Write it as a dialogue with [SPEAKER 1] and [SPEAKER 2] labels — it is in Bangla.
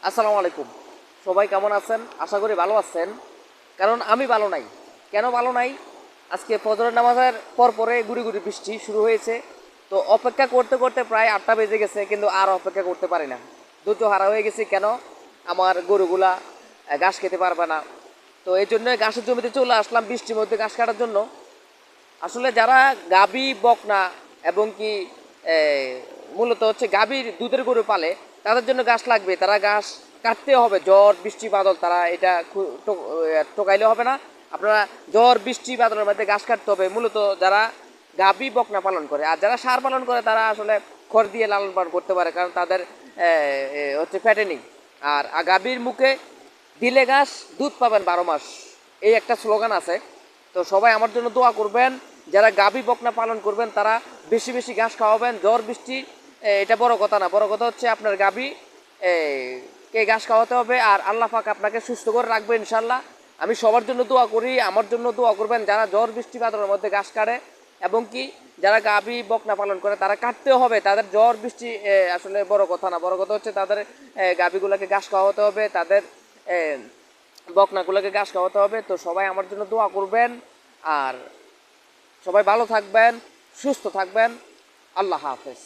[SPEAKER 1] আসসালামু আলাইকুম। সবাই কেমন আছেন? আশা করি ভালো আছেন। কারণ আমি ভালো নাই। কেন ভালো নাই? আজকে ফজরের নামাজের পরে গুড়ি গুড়ি বৃষ্টি শুরু হয়েছে। তো অপেক্ষা করতে করতে প্রায় ৮টা বেজে গেছে, কিন্তু আর অপেক্ষা করতে পারি না। ধৈর্য হারা হয়ে গেছি। কেন? আমার গরুগুলা ঘাস খেতে পারবে না। তো এই জন্য ঘাসের জমিতে চলে আসলাম বৃষ্টির মধ্যে ঘাস কাটার জন্য। আসলে যারা গাভী বকনা এবং কি এ, মূলত হচ্ছে গাভীর দুধের গরু পালে, তাদের জন্য ঘাস লাগবে। তারা ঘাস কাটতে হবে, ঝড় বৃষ্টি বাদল তারা এটা টোকাইলে হবে না। আপনারা ঝড় বৃষ্টি বাদলের মধ্যে ঘাস কাটতে হবে। মূলত যারা গাভী বকনা পালন করে, আর যারা ষাঁড় পালন করে তারা আসলে খড় দিয়ে লালন পালন করতে পারে, কারণ তাদের হচ্ছে ফ্যাটেনিং। আর গাভীর মুখে দিলে ঘাস দুধ পাবেন 12 মাস, এই একটা স্লোগান আছে। তো সবাই আমার জন্য দোয়া করবেন। যারা গাভী বকনা পালন করবেন তারা বেশি বেশি ঘাস খাওয়াবেন। ঝড় বৃষ্টি এটা বড় কথা না, বড় কথা হচ্ছে আপনার গাভী কে ঘাস খাওয়াতে হবে। আর আল্লাহ পাক আপনাকে সুস্থ করে রাখবে ইনশাল্লাহ। আমি সবার জন্য দোয়া করি, আমার জন্য দোয়া করবেন যারা ঝড় বৃষ্টি বাদলের মধ্যে ঘাস কাটে, এবং কি যারা গাভী বকনা পালন করে তারা কাটতেও হবে। তাদের ঝড় বৃষ্টি আসলে বড় কথা না, বড় কথা হচ্ছে তাদের গাভীগুলোকে ঘাস খাওয়াতে হবে, তাদের বকনাগুলোকে ঘাস খাওয়াতে হবে। তো সবাই আমার জন্য দোয়া করবেন। আর সবাই ভালো থাকবেন, সুস্থ থাকবেন। আল্লাহ হাফেজ।